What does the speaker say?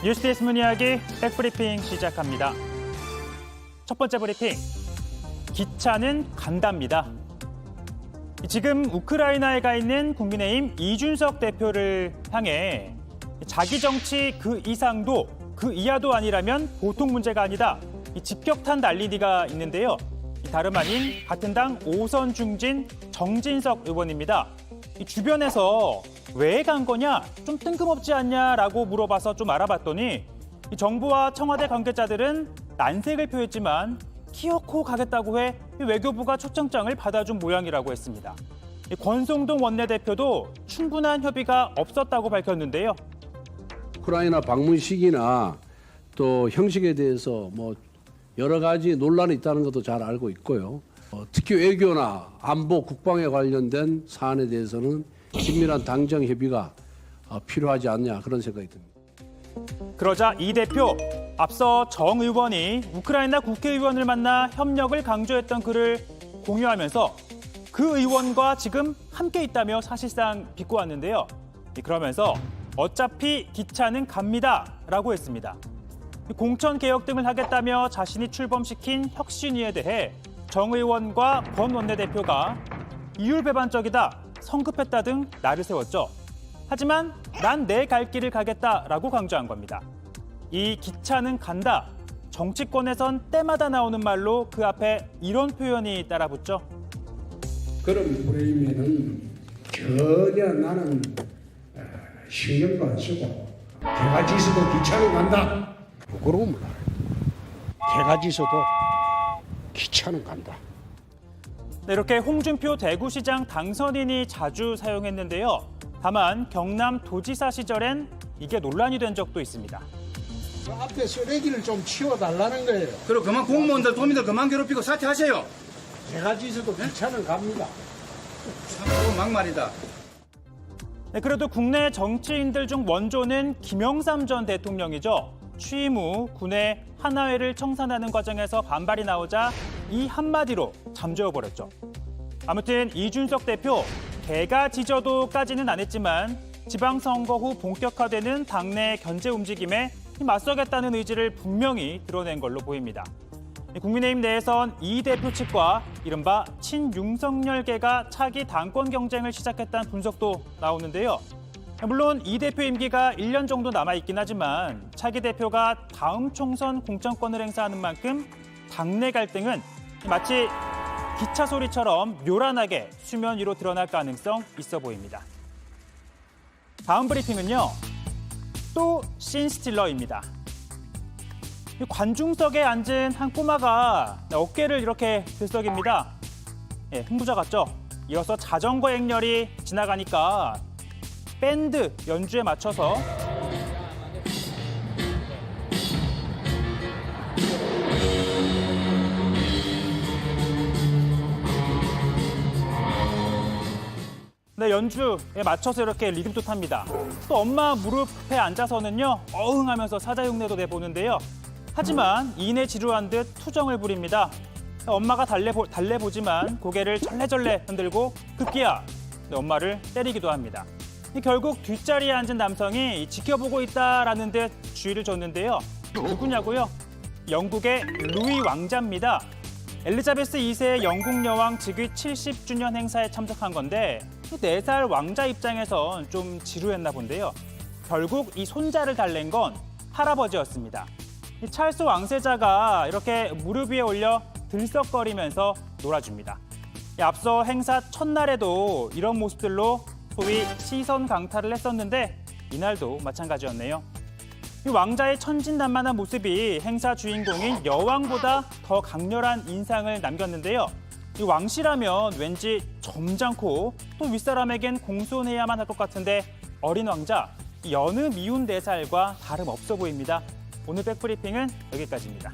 뉴스데이스 문이야기 백브리핑 시작합니다. 첫 번째 브리핑, 기차는 간답니다. 지금 우크라이나에 가 있는 국민의힘 이준석 대표를 향해 자기 정치 그 이상도 그 이하도 아니라면 보통 문제가 아니다. 직격탄 난리가 있는데요. 다름 아닌 같은 당 5선 중진 정진석 의원입니다. 주변에서 왜 간 거냐, 좀 뜬금없지 않냐라고 물어봐서 좀 알아봤더니 정부와 청와대 관계자들은 난색을 표했지만 키워코 가겠다고 해 외교부가 초청장을 받아준 모양이라고 했습니다. 권성동 원내대표도 충분한 협의가 없었다고 밝혔는데요. 우크라이나 방문 시기나 또 형식에 대해서 여러 가지 논란이 있다는 것도 잘 알고 있고요. 특히 외교나 안보, 국방에 관련된 사안에 대해서는 긴밀한 당정 협의가 필요하지 않냐 그런 생각이 듭니다. 그러자 이 대표, 앞서 정 의원이 우크라이나 국회의원을 만나 협력을 강조했던 글을 공유하면서 그 의원과 지금 함께 있다며 사실상 비꼬았는데요. 그러면서 어차피 기차는 갑니다라고 했습니다. 공천 개혁 등을 하겠다며 자신이 출범시킨 혁신위에 대해 정 의원과 권 원내대표가 이율배반적이다, 성급했다 등 날을 세웠죠. 하지만 난 내 갈 길을 가겠다라고 강조한 겁니다. 이 기차는 간다, 정치권에선 때마다 나오는 말로 그 앞에 이런 표현이 따라붙죠. 그런 프레임에는 전혀 나는 신경도 안 쓰고 개가 짖어도 기차는 간다. 부끄러움을 알아요. 개가 짖어도 기차는 간다. 네, 이렇게 홍준표 대구시장 당선인이 자주 사용했는데요. 다만 경남 도지사 시절엔 이게 논란이 된 적도 있습니다. 그 앞에 쓰레기를 좀 치워달라는 거예요. 그리고 그만 공무원들, 도민들 그만 괴롭히고 사퇴하세요. 개가 짖어도 기차는 갑니다. 참 막말이다. 네, 그래도 국내 정치인들 중 원조는 김영삼 전 대통령이죠. 취임 후 군의 하나회를 청산하는 과정에서 반발이 나오자 이 한마디로 잠재워버렸죠. 아무튼 이준석 대표, 개가 짖어도까지는 안 했지만 지방선거 후 본격화되는 당내 견제 움직임에 맞서겠다는 의지를 분명히 드러낸 걸로 보입니다. 국민의힘 내에선 이 대표 측과 이른바 친윤석열계가 차기 당권 경쟁을 시작했다는 분석도 나오는데요. 물론 이 대표 임기가 1년 정도 남아있긴 하지만 차기 대표가 다음 총선 공천권을 행사하는 만큼 당내 갈등은 마치 기차 소리처럼 요란하게 수면 위로 드러날 가능성 있어 보입니다. 다음 브리핑은요, 또 씬스틸러입니다. 관중석에 앉은 한 꼬마가 어깨를 이렇게 들썩입니다. 흥부자 같죠? 이어서 자전거 행렬이 지나가니까 밴드 연주에 맞춰서 연주에 맞춰서 이렇게 리듬도 탑니다. 또 엄마 무릎에 앉아서는요, 어흥하면서 사자 흉내도 내보는데요. 하지만 이내 지루한 듯 투정을 부립니다. 엄마가 달래보지만 고개를 절레절레 흔들고 급기야 엄마를 때리기도 합니다. 결국 뒷자리에 앉은 남성이 지켜보고 있다라는 듯 주의를 줬는데요. 누구냐고요? 영국의 루이 왕자입니다. 엘리자베스 2세의 영국 여왕 즉위 70주년 행사에 참석한 건데 4살 왕자 입장에선 좀 지루했나 본데요. 결국 이 손자를 달랜 건 할아버지였습니다. 찰스 왕세자가 이렇게 무릎 위에 올려 들썩거리면서 놀아줍니다. 앞서 행사 첫날에도 이런 모습들로 소위 시선 강탈을 했었는데 이날도 마찬가지였네요. 이 왕자의 천진난만한 모습이 행사 주인공인 여왕보다 더 강렬한 인상을 남겼는데요. 이 왕씨라면 왠지 점잖고 또 윗사람에겐 공손해야만 할 것 같은데 어린 왕자, 여느 미운 4살과 다름없어 보입니다. 오늘 백브리핑은 여기까지입니다.